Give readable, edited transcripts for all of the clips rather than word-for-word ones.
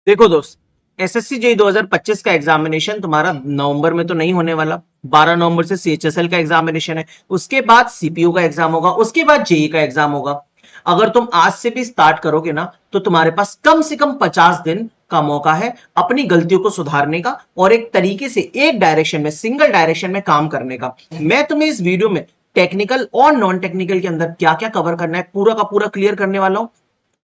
देखो दोस्त, SSC JE 2025 का एग्जामिनेशन तुम्हारा नवंबर में तो नहीं होने वाला। 12 नवंबर से सीएचएसएल का एग्जामिनेशन है, उसके बाद सीपीयू का एग्जाम होगा, उसके बाद जेई का एग्जाम होगा। अगर तुम आज से भी स्टार्ट करोगे ना तो तुम्हारे पास कम से कम 50 दिन का मौका है अपनी गलतियों को सुधारने का और एक तरीके से एक डायरेक्शन में, सिंगल डायरेक्शन में काम करने का। मैं तुम्हें इस वीडियो में टेक्निकल और नॉन टेक्निकल के अंदर क्या क्या कवर करना है पूरा का पूरा क्लियर करने वाला हूं।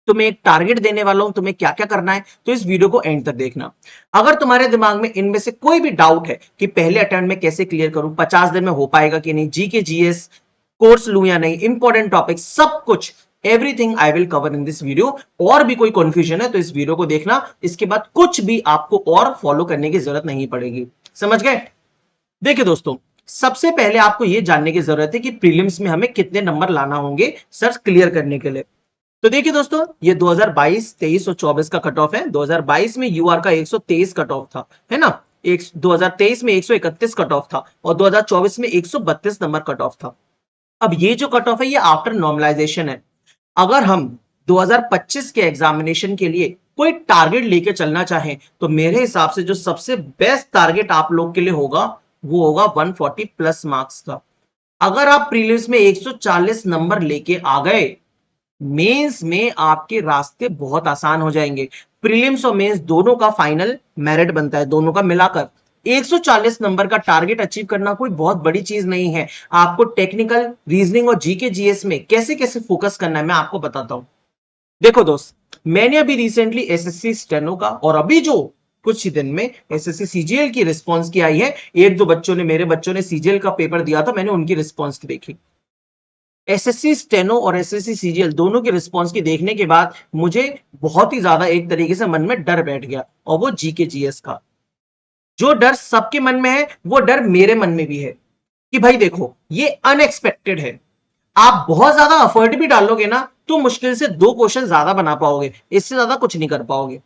तुम्हें एक टारगेट देने वाला हूं, तुम्हें क्या क्या करना है, तो इस वीडियो को एंड तक देखना। अगर तुम्हारे दिमाग में इनमें से कोई भी डाउट है कि पहले अटेम्प्ट में कैसे क्लियर करूं, 50 दिन में हो पाएगा कि नहीं, जी के जीएस कोर्स लूं या नहीं, इंपॉर्टेंट टॉपिक सब कुछ, everything I will cover in this video. और भी कोई कंफ्यूजन है तो इस वीडियो को देखना, इसके बाद कुछ भी आपको और फॉलो करने की जरूरत नहीं पड़ेगी। समझ गए? देखिए दोस्तों, सबसे पहले आपको यह जानने की जरूरत है कि प्रीलिम्स में हमें कितने नंबर लाना होंगे सर क्लियर करने के लिए। तो देखिए दोस्तों, ये 2022, 23 और 24 का कट ऑफ है। 2022 में यूआर का 123 कट ऑफ था, है ना। 2023 में 131 कट ऑफ था और 2024 में 132 नंबर कट ऑफ था। अब ये जो कट ऑफ है ये आफ्टर नॉर्मलाइजेशन है। अगर हम 2025 के एग्जामिनेशन के लिए कोई टारगेट लेके चलना चाहें तो मेरे हिसाब से जो सबसे बेस्ट टारगेट आप लोग के लिए होगा वो होगा 140 प्लस मार्क्स का। अगर आप प्रीलिम्स में 140 नंबर लेके आ गए, मेंस में आपके रास्ते बहुत आसान हो जाएंगे। प्रीलिम्स और मेंस दोनों का फाइनल मेरिट बनता है, दोनों का मिलाकर 140 नंबर का टारगेट अचीव करना कोई बहुत बड़ी चीज नहीं है। आपको टेक्निकल, रीजनिंग और जीके जीएस में कैसे कैसे फोकस करना है मैं आपको बताता हूं। देखो दोस्त, मैंने अभी रिसेंटली एसएससी स्टेनो का और अभी जो कुछ ही दिन में एसएससी सीजीएल की रिस्पॉन्स की आई है। एक दो बच्चों ने, मेरे बच्चों ने सीजीएल का पेपर दिया था, मैंने उनकी रिस्पॉन्स की देखी। एसएससी स्टेनो और एसएससी सीजीएल दोनों के रिस्पॉन्स की देखने के बाद मुझे बहुत ही ज्यादा एक तरीके से मन में डर बैठ गया, और वो जीके जीएस का। जो डर सबके मन में है वो डर मेरे मन में भी है कि भाई देखो, ये अनएक्सपेक्टेड है। आप बहुत ज्यादा एफर्ट भी डालोगे ना तो मुश्किल से 2 क्वेश्चन ज्यादा बना पाओगे, इससे ज्यादा कुछ नहीं कर पाओगे।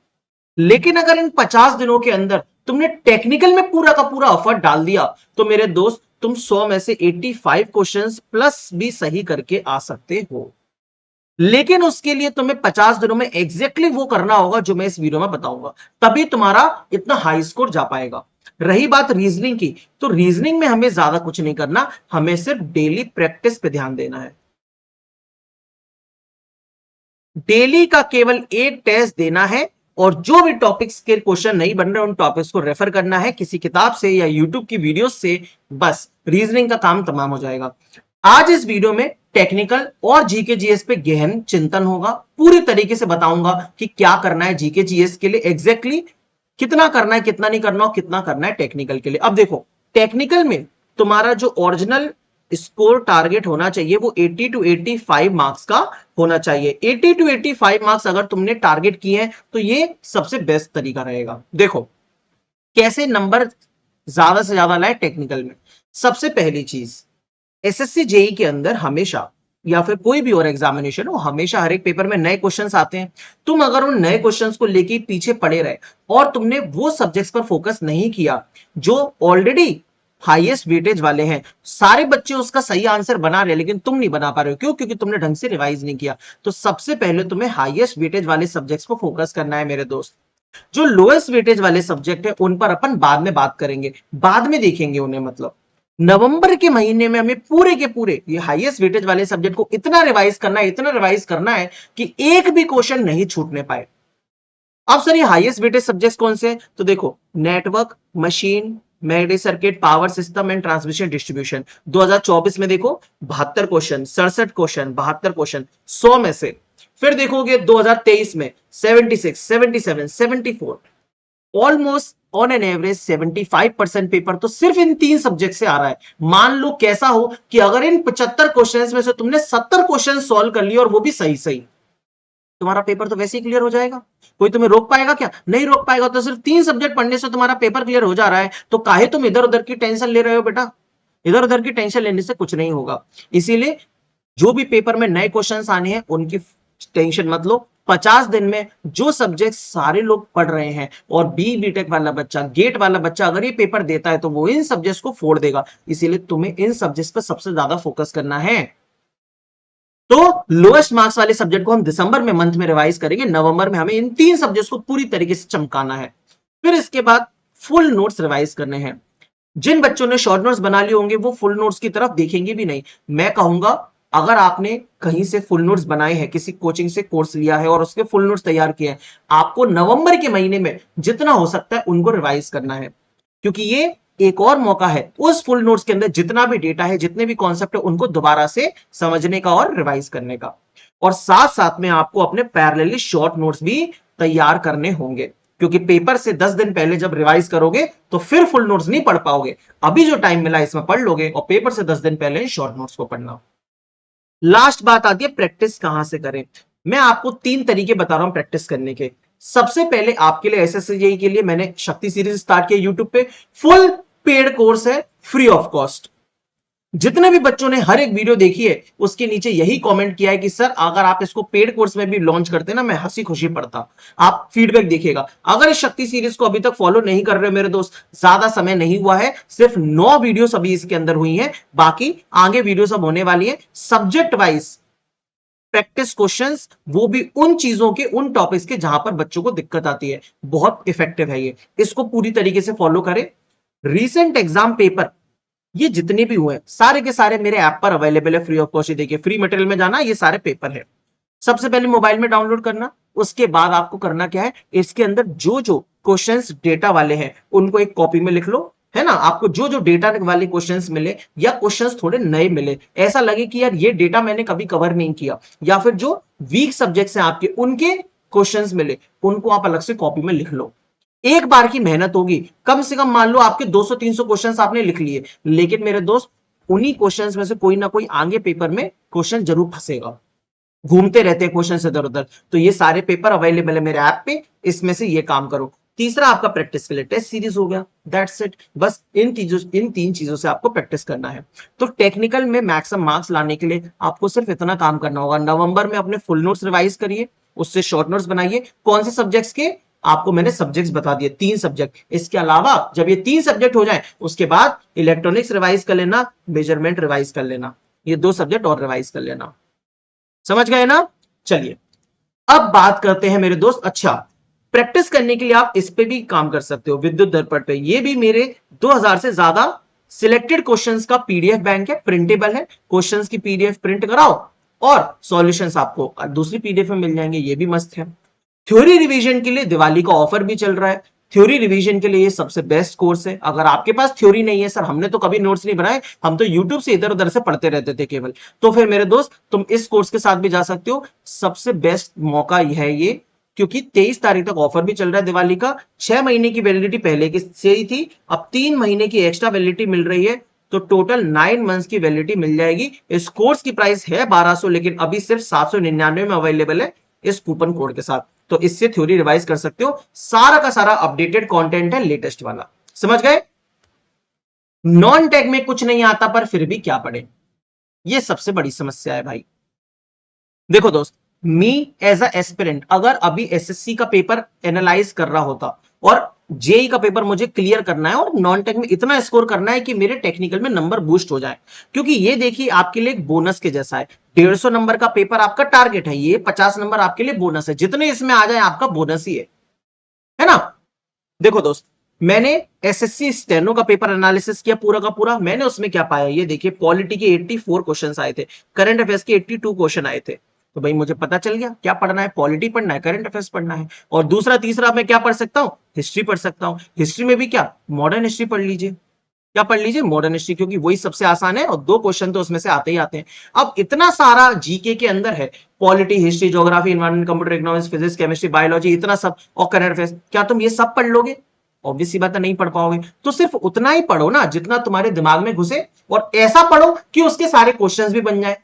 लेकिन अगर इन 50 दिनों के अंदर तुमने टेक्निकल में पूरा का पूरा एफर्ट डाल दिया तो मेरे दोस्त, तुम 100 में से 85 क्वेश्चंस प्लस भी सही करके आ सकते हो। लेकिन उसके लिए तुम्हें 50 दिनों में एग्जैक्टली वो करना होगा जो मैं इस वीडियो में बताऊंगा, तभी तुम्हारा इतना हाई स्कोर जा पाएगा। रही बात रीजनिंग की, तो रीजनिंग में हमें ज्यादा कुछ नहीं करना, हमें सिर्फ डेली प्रैक्टिस पे ध्यान देना है। डेली का केवल एक टेस्ट देना है और जो भी टॉपिक्स के क्वेश्चन नहीं बन रहे उन टॉपिक्स को रेफर करना है किसी किताब से या यूट्यूब की वीडियोस से। बस रीजनिंग का काम तमाम हो जाएगा। आज इस वीडियो में टेक्निकल और जीके जीएस पे गहन चिंतन होगा, पूरी तरीके से बताऊंगा कि क्या करना है जीके जीएस के लिए, एग्जैक्टली कितना करना है, कितना नहीं करना और कितना करना है टेक्निकल के लिए। अब देखो, टेक्निकल में तुम्हारा जो ओरिजिनल स्कोर टारगेट होना चाहिए वो 80 टू 85 मार्क्स का होना चाहिए। 80 टू 85 मार्क्स अगर तुमने टारगेट किए हैं तो ये सबसे बेस्ट तरीका रहेगा। देखो कैसे नंबर ज्यादा से ज्यादा लाए टेक्निकल में। सबसे पहली चीज, एसएससी जेई के अंदर हमेशा या फिर कोई भी और एग्जामिनेशन हो, हमेशा हर एक पेपर में नए क्वेश्चंस आते हैं। तुम अगर उन नए क्वेश्चंस को लेके पीछे पड़े रहे और तुमने वो सब्जेक्ट्स पर फोकस नहीं किया जो ऑलरेडी हाईएस्ट वेटेज वाले हैं, सारे बच्चे उसका सही आंसर बना रहे हैं लेकिन तुम नहीं बना पा रहे हो, क्यों? क्योंकि तुमने ढंग से रिवाइज नहीं किया। तो सबसे पहले तुम्हें हाईएस्ट वेटेज वाले सब्जेक्ट्स पर फोकस करना है मेरे दोस्त। जो लोएस्ट वेटेज वाले सब्जेक्ट है उन पर अपन बाद में बात करेंगे, बाद में देखेंगे उन्हें। मतलब नवंबर के महीने में हमें पूरे के पूरे ये हाईएस्ट वेटेज वाले सब्जेक्ट को इतना रिवाइज करना है, इतना रिवाइज करना है कि एक भी क्वेश्चन नहीं छूटने पाए। अब सर ये हाईएस्ट वेटेज सब्जेक्ट्स कौन से हैं? तो देखो, network, machine, magnetic circuit, power system and transmission distribution. 2024 में देखो 72 क्वेश्चन, 67 क्वेश्चन, 72 क्वेश्चन 100 में से। फिर देखोगे 2023 में 76, 77, 74, almost on an average 75% paper तो सिर्फ इन 3 सब्जेक्ट से आ रहा है। मान लो कैसा हो कि अगर इन 75 क्वेश्चंस में से तुमने 70 क्वेश्चन सॉल्व कर लिए और वो भी सही सही, तुम्हारा पेपर तो वैसे ही क्लियर हो जाएगा। कोई तुम्हें रोक पाएगा क्या? नहीं रोक पाएगा। तो सिर्फ 3 सब्जेक्ट पढ़ने से तुम्हारा पेपर क्लियर हो जा रहा है, तो काहे तुम इधर उधर की टेंशन ले रहे हो बेटा? इधर उधर की टेंशन लेने से कुछ नहीं होगा। इसीलिए जो भी पेपर में नए क्वेश्चंस आने हैं उनकी टेंशन मत लो। 50 दिन में जो सब्जेक्ट सारे लोग पढ़ रहे हैं और बीटेक वाला बच्चा, गेट वाला बच्चा अगर ये पेपर देता है तो वो इन सब्जेक्ट्स को फोड़ देगा। इसीलिए तुम्हें इन सब्जेक्ट्स पर सबसे ज्यादा फोकस करना है। तो लोएस्ट मार्क्स वाले सब्जेक्ट को हम दिसंबर में मंथ में रिवाइज करेंगे, नवंबर में हमें इन 3 सब्जेक्ट्स को पूरी तरीके से चमकाना है। फिर इसके बाद फुल नोट्स रिवाइज करने हैं। जिन बच्चों ने शॉर्ट नोट्स बना लिए होंगे वो फुल नोट्स की तरफ देखेंगे भी नहीं। मैं कहूंगा अगर आपने कहीं से फुल नोट्स बनाए हैं, किसी कोचिंग से कोर्स लिया है और उसके फुल नोट्स तैयार किए हैं, आपको नवंबर के महीने में जितना हो सकता है उनको रिवाइज करना है, क्योंकि ये एक और मौका है उस फुल नोट्स के अंदर जितना भी डेटा है, जितने भी कॉन्सेप्ट है, उनको दोबारा से समझने का और रिवाइज करने का। और साथ साथ में आपको अपने पैरेलली शॉर्ट नोट्स भी तैयार करने होंगे, क्योंकि पेपर से 10 दिन पहले जब रिवाइज करोगे तो फिर फुल नोट्स नहीं पढ़ पाओगे। अभी जो टाइम मिला इसमें पढ़ लोगे और पेपर से 10 दिन पहले शॉर्ट नोट्स को पढ़ना। लास्ट बात आती है प्रैक्टिस कहां से करें। मैं आपको 3 तरीके बता रहा हूं प्रैक्टिस करने के। सबसे पहले आपके लिए एसएससी जेईई के लिए मैंने शक्ति सीरीज स्टार्ट किया यूट्यूब पे, फुल पेड कोर्स है, फ्री ऑफ कॉस्ट। जितने भी बच्चों ने हर एक वीडियो देखी है उसके नीचे यही कमेंट किया है कि सर अगर आप इसको पेड कोर्स में भी लॉन्च करते ना, मैं हंसी खुशी पढ़ता। आप फीडबैक देखिएगा। अगर इस शक्ति सीरीज को अभी तक फॉलो नहीं कर रहे हो मेरे दोस्त, ज्यादा समय नहीं हुआ है, सिर्फ 9 वीडियोस अभी इसके अंदर हुई हैं, बाकी आगे वीडियो सब होने वाली है सब्जेक्ट वाइज प्रैक्टिस क्वेश्चंस, वो भी उन चीजों के, उन टॉपिक्स के जहां पर बच्चों को दिक्कत आती है। बहुत इफेक्टिव है ये, इसको पूरी तरीके से फॉलो करें। रीसेंट एग्जाम पेपर ये जितने भी हुए सारे के सारे मेरे ऐप पर अवेलेबल है फ्री ऑफ कॉस्ट। देखिए फ्री मटेरियल में जाना, ये सारे पेपर है। सबसे पहले मोबाइल में डाउनलोड करना, उसके बाद आपको करना क्या है, इसके अंदर जो जो क्वेश्चंस डेटा वाले हैं उनको एक कॉपी में लिख लो, है ना। आपको जो जो डेटा वाले क्वेश्चंस मिले या क्वेश्चंस थोड़े नए मिले, ऐसा लगे कि यार ये डेटा मैंने कभी कवर नहीं किया, या फिर जो वीक सब्जेक्ट्स हैं आपके उनके क्वेश्चंस मिले, उनको आप अलग से कॉपी में लिख लो। एक बार की मेहनत होगी, कम से कम मान लो आपके 200-300 क्वेश्चंस आपने लिख लिए, लेकिन मेरे दोस्त उन्हीं क्वेश्चंस में से कोई ना कोई आगे पेपर में क्वेश्चन जरूर फंसेगा, घूमते रहते हैं क्वेश्चन इधर उधर। तो ये सारे पेपर अवेलेबल है मेरे ऐप पे, इसमें से ये काम करो। तीसरा आपका प्रैक्टिस के लिए टेस्ट सीरीज हो गया, दैट्स इट। बस इन 3 चीजों से आपको प्रैक्टिस करना है। तो टेक्निकल में मैक्सिमम मार्क्स लाने के लिए आपको सिर्फ इतना काम करना होगा, नवंबर में अपने फुल नोट्स रिवाइज करिए, उससे शॉर्ट नोट्स बनाइए। कौन से सब्जेक्ट्स के, आपको मैंने सब्जेक्ट्स बता दिए 3 सब्जेक्ट। इसके अलावा जब ये 3 सब्जेक्ट हो जाए उसके बाद इलेक्ट्रॉनिक्स रिवाइज कर लेना, मेजरमेंट रिवाइज कर लेना, ये 2 सब्जेक्ट और रिवाइज कर लेना। समझ गए ना। चलिए अब बात करते हैं मेरे दोस्त, अच्छा प्रैक्टिस करने के लिए आप इस पे भी काम कर सकते हो, विद्युत दर्पण पे। ये भी मेरे 2000 से ज्यादा सिलेक्टेड क्वेश्चंस का पीडीएफ बैंक है, प्रिंटेबल है। क्वेश्चंस की पीडीएफ प्रिंट कराओ और सॉल्यूशंस आपको दूसरी पीडीएफ में मिल जाएंगे, ये भी मस्त है। थ्योरी रिवीजन के लिए दिवाली का ऑफर भी चल रहा है। थ्योरी रिवीजन के लिए ये सबसे बेस्ट कोर्स है। अगर आपके पास थ्योरी नहीं है, सर हमने तो कभी नोट्स नहीं बनाए, हम तो यूट्यूब से इधर उधर से पढ़ते रहते थे केवल, तो फिर मेरे दोस्त तुम इस कोर्स के साथ भी जा सकते हो। सबसे बेस्ट मौका है ये, क्योंकि 23 तारीख तक ऑफर भी चल रहा है दिवाली का। 6 महीने की वैलिडिटी पहले की से ही थी, अब 3 महीने की एक्स्ट्रा वैलिडिटी मिल रही है, तो टोटल 9 मंथ्स की वैलिडिटी मिल जाएगी। इस कोर्स की प्राइस है 1200, लेकिन अभी सिर्फ 799 में अवेलेबल है इस कूपन कोड के साथ। तो इससे थ्योरी रिवाइज कर सकते हो, सारा का सारा अपडेटेड कंटेंट है, लेटेस्ट वाला। समझ गए। नॉन टेक में कुछ नहीं आता पर फिर भी क्या पढ़े, ये सबसे बड़ी समस्या है भाई। देखो दोस्त, मी एज अ एस्पिरेंट अगर अभी एसएससी का पेपर एनालाइज कर रहा होता और जेई का पेपर मुझे क्लियर करना है और नॉन टेक में इतना स्कोर करना है कि मेरे टेक्निकल में नंबर बूस्ट हो जाए, क्योंकि ये देखिए आपके लिए एक बोनस के जैसा है। 150 नंबर का पेपर आपका टारगेट है, ये 50 नंबर आपके लिए बोनस है। जितने इसमें आ जाए आपका बोनस ही है ना। देखो दोस्त, मैंने एसएससी स्टेनो का पेपर एनालिसिस किया पूरा का पूरा। मैंने उसमें क्या पाया, ये देखिए पॉलिटी के 84 क्वेश्चंस आए थे, करंट अफेयर्स के 82 क्वेश्चन आए थे। तो भाई मुझे पता चल गया क्या पढ़ना है, पॉलिटी पढ़ना है, करंट अफेयर्स पढ़ना है। और दूसरा तीसरा मैं क्या पढ़ सकता हूं, हिस्ट्री पढ़ सकता हूं। हिस्ट्री में भी क्या, मॉडर्न हिस्ट्री पढ़ लीजिए। क्या पढ़ लीजिए, मॉडर्न हिस्ट्री, क्योंकि वही सबसे आसान है और 2 क्वेश्चन तो उसमें से आते ही आते हैं। अब इतना सारा जीके के अंदर है, polity, history, geography, environment, computer economics, physics, chemistry, biology, इतना सब, और करंट अफेयर्स, क्या तुम ये सब पढ़ लोगे? ऑब्वियसली बात है नहीं पढ़ पाओगे। तो सिर्फ उतना ही पढ़ो ना जितना तुम्हारे दिमाग में घुसे, और ऐसा पढ़ो कि उसके सारे क्वेश्चंस भी बन जाए।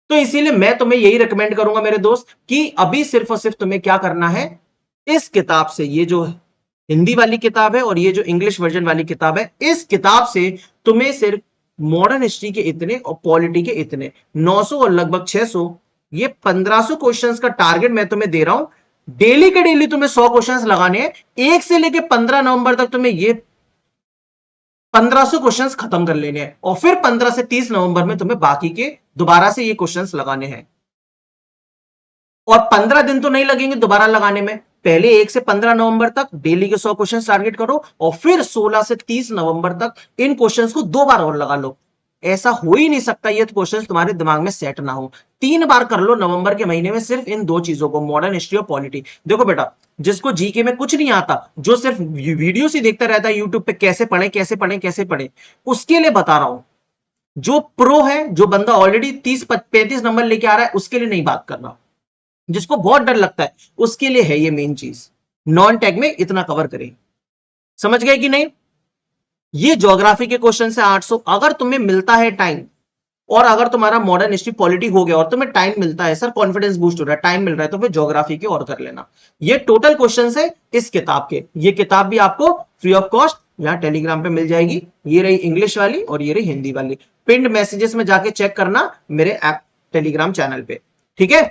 तो इसीलिए मैं तुम्हें यही रिकमेंड करूंगा मेरे दोस्त कि अभी सिर्फ और सिर्फ तुम्हें क्या करना है, इस किताब से, ये जो हिंदी वाली किताब है और ये जो इंग्लिश वर्जन वाली किताब है, इस किताब से तुम्हें सिर्फ मॉडर्न हिस्ट्री के इतने और पॉलिटी के इतने 900 और लगभग 600, ये 1500 क्वेश्चंस का टारगेट मैं तुम्हें दे रहा हूं। डेली के डेली तुम्हें 100 क्वेश्चंस लगाने हैं। 1 से लेकर 15 नवंबर तक तुम्हें ये 1500 क्वेश्चंस खत्म कर लेने हैं, और फिर 15 से 30 नवंबर में तुम्हें बाकी के दोबारा से ये क्वेश्चंस लगाने हैं। और 15 दिन तो नहीं लगेंगे दोबारा लगाने में। पहले 1 से 15 नवंबर तक डेली के 100 क्वेश्चन टारगेट करो और फिर 16 से 30 नवंबर तक इन क्वेश्चंस को 2 बार और लगा लो। ऐसा हो ही नहीं सकता ये क्वेश्चंस तुम्हारे दिमाग में सेट ना हो। 3 बार कर लो नवंबर के महीने में सिर्फ इन 2 चीजों को, मॉडर्न हिस्ट्री और पॉलिटी। देखो बेटा, जिसको जीके में कुछ नहीं आता, जो सिर्फ वीडियो ही देखता रहता है यूट्यूब पे कैसे पढ़े कैसे पढ़े कैसे पढ़े, उसके लिए बता रहा हूं। जो प्रो है, जो बंदा ऑलरेडी 30-35 नंबर लेके आ रहा है, उसके लिए नहीं बात कर रहा। जिसको बहुत डर लगता है उसके लिए है ये मेन चीज। नॉन टैग में इतना कवर करें। समझ गए कि नहीं? ये ज्योग्राफी के क्वेश्चन है 800। अगर तुम्हें मिलता है टाइम, और अगर तुम्हारा मॉडर्न हिस्ट्री पॉलिटी हो गया और तुम्हें टाइम मिलता है, सर कॉन्फिडेंस बूस्ट हो रहा है, टाइम मिल रहा है, तो फिर ज्योग्राफी के और कर लेना। ये टोटल क्वेश्चन है इस किताब के। ये किताब भी आपको फ्री ऑफ कॉस्ट यहाँ टेलीग्राम पे मिल जाएगी। ये रही इंग्लिश वाली और ये रही हिंदी वाली। पिंड मैसेजेस में जाके चेक करना मेरे ऐप टेलीग्राम चैनल पे, ठीक है?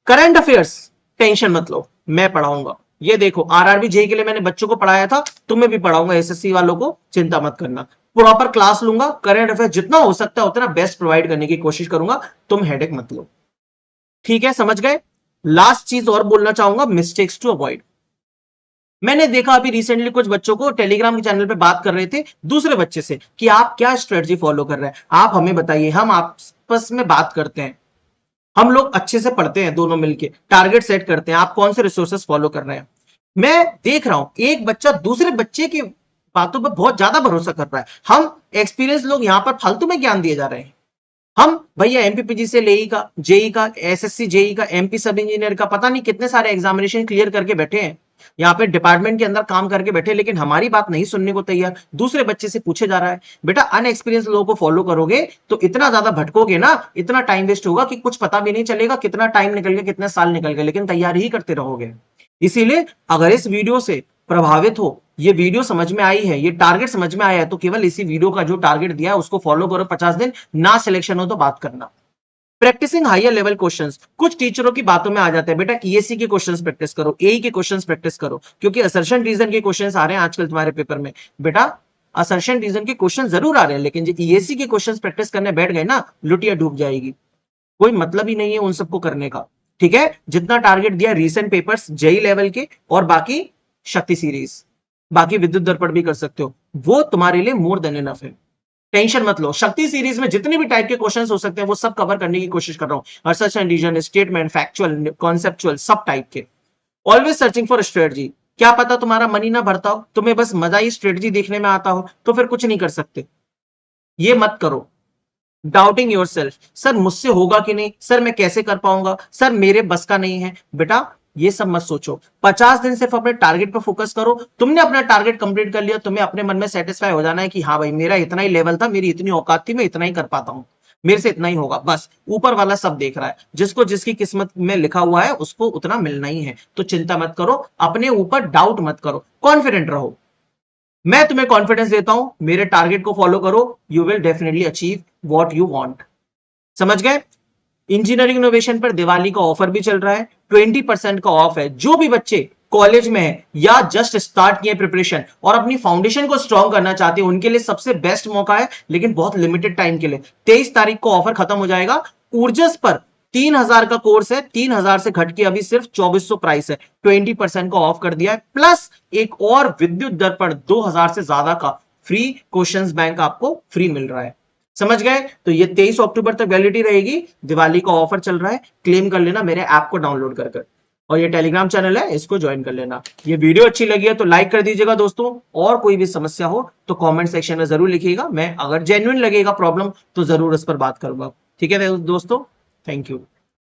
करंट अफेयर्स टेंशन मत लो, मैं पढ़ाऊंगा। ये देखो आरआरबी जेई के लिए मैंने बच्चों को पढ़ाया था, तुम्हें भी पढ़ाऊंगा, एसएससी वालों को, चिंता मत करना। प्रॉपर क्लास लूंगा, करंट अफेयर जितना हो सकता है उतना बेस्ट प्रोवाइड करने की कोशिश करूंगा, तुम हेडेक मत लो, ठीक है? समझ गए? लास्ट चीज और बोलना चाहूंगा, मिस्टेक्स टू अवॉइड। मैंने देखा अभी रिसेंटली कुछ बच्चों को टेलीग्राम के चैनल पे बात कर रहे थे दूसरे बच्चे से कि आप क्या स्ट्रेटजी फॉलो कर रहे हैं, आप हमें बताइए, हम आपस में बात करते हैं, हम लोग अच्छे से पढ़ते हैं दोनों मिलके, टारगेट सेट करते हैं, आप कौन से रिसोर्सेस फॉलो कर रहे हैं। मैं देख रहा हूं एक बच्चा दूसरे बच्चे की बातों पर बहुत ज्यादा भरोसा कर रहा है। हम एक्सपीरियंस लोग यहां पर फालतू में ज्ञान दिए जा रहे हैं। हम भैया एमपीपीजी से लेई का, जेई का, एसएससी जेई का, एमपी सब इंजीनियर का, पता नहीं कितने सारे एग्जामिनेशन क्लियर करके बैठे हैं, यहाँ पे डिपार्टमेंट के अंदर काम करके बैठे, लेकिन हमारी बात नहीं सुनने को तैयार, दूसरे बच्चे से पूछे जा रहा है। बेटा अनएक्सपीरियंस लोगों को फॉलो करोगे तो इतना ज्यादा भटकोगे ना, इतना टाइम वेस्ट होगा कि कुछ पता भी नहीं चलेगा कितना टाइम निकल गया, कितने साल निकल गए, लेकिन तैयारी ही करते रहोगे। इसीलिए अगर इस वीडियो से प्रभावित हो, ये वीडियो समझ में आई है, ये टारगेट समझ में आया है, तो केवल इसी वीडियो का जो टारगेट दिया है उसको फॉलो करो 50 दिन, ना सिलेक्शन हो तो बात करना। प्रैक्टिसिंग हायर लेवल क्वेश्चंस, कुछ टीचरों की बातों में आ जाते हैं, बेटा ईएससी के क्वेश्चंस प्रैक्टिस करो, एई के क्वेश्चंस प्रैक्टिस करो, क्योंकि असर्शन रीजन के क्वेश्चंस आ रहे हैं आजकल तुम्हारे पेपर में। बेटा असर्शन रीजन के क्वेश्चन जरूर आ रहे हैं, लेकिन जो ईएससी के क्वेश्चंस प्रैक्टिस करने बैठ गए ना, लुटिया डूब जाएगी, कोई मतलब ही नहीं है उन सबको करने का, ठीक है? जितना टारगेट दिया रीसेंट पेपर्स जेई लेवल के और बाकी शक्ति सीरीज, बाकी विद्युत दर्पण भी कर सकते हो, वो तुम्हारे लिए मोर देन इनफ है। टेंशन मत लो, शक्ति सीरीज में जितने भी टाइप के क्वेश्चंस हो सकते हैं वो सब कवर करने की कोशिश कर रहा हूं, research and reason, statement, factual, conceptual, सब टाइप के। Always searching for strategy. क्या पता तुम्हारा मन ही ना भरता हो, तुम्हें बस मजा ही स्ट्रेटजी देखने में आता हो, तो फिर कुछ नहीं कर सकते। ये मत करो। डाउटिंग योरसेल्फ, सर मुझसे होगा कि नहीं, सर मैं कैसे कर पाऊंगा, सर मेरे बस का नहीं है, बेटा ये सब मत सोचो। 50 दिन सिर्फ अपने टारगेट पर फोकस करो। तुमने अपना टारगेट कंप्लीट कर लिया, तुम्हें अपने मन में सेटिस्फाई हो जाना है कि हाँ भाई मेरा इतना ही लेवल था, मेरी इतनी औकात थी, मैं इतना ही कर पाता हूं, मेरे से इतना ही होगा, बस ऊपर वाला सब देख रहा है, जिसको जिसकी किस्मत में लिखा हुआ है उसको उतना मिलना ही है। तो चिंता मत करो, अपने ऊपर डाउट मत करो, कॉन्फिडेंट रहो। मैं तुम्हें कॉन्फिडेंस देता हूं, मेरे टारगेट को फॉलो करो, you will definitely achieve what you want. समझ गए? इंजीनियरिंग इनोवेशन पर दिवाली का ऑफर भी चल रहा है, 20% का ऑफ है। जो भी बच्चे कॉलेज में है या जस्ट स्टार्ट किए प्रिपरेशन और अपनी फाउंडेशन को स्ट्रॉन्ग करना चाहते हैं, उनके लिए सबसे बेस्ट मौका है, लेकिन बहुत लिमिटेड टाइम के लिए। 23 तारीख को ऑफर खत्म हो जाएगा। ऊर्जस पर 3000 का कोर्स है, 3000 से घट के अभी सिर्फ 2400 प्राइस है, 20% का ऑफ कर दिया है, प्लस एक और विद्युत दर्पण 2000 से ज्यादा का फ्री क्वेश्चंस बैंक आपको फ्री मिल रहा है। समझ गए? तो ये 23 अक्टूबर तक वैलिडिटी रहेगी, दिवाली का ऑफर चल रहा है, क्लेम कर लेना मेरे ऐप को डाउनलोड कर कर, और ये टेलीग्राम चैनल है, इसको ज्वाइन कर लेना। ये वीडियो अच्छी लगी है तो लाइक कर दीजिएगा दोस्तों, और कोई भी समस्या हो तो कमेंट सेक्शन में जरूर लिखिएगा, मैं अगर जेन्युइन लगेगा प्रॉब्लम तो जरूर इस पर बात करूंगा। ठीक है दोस्तों, थैंक यू।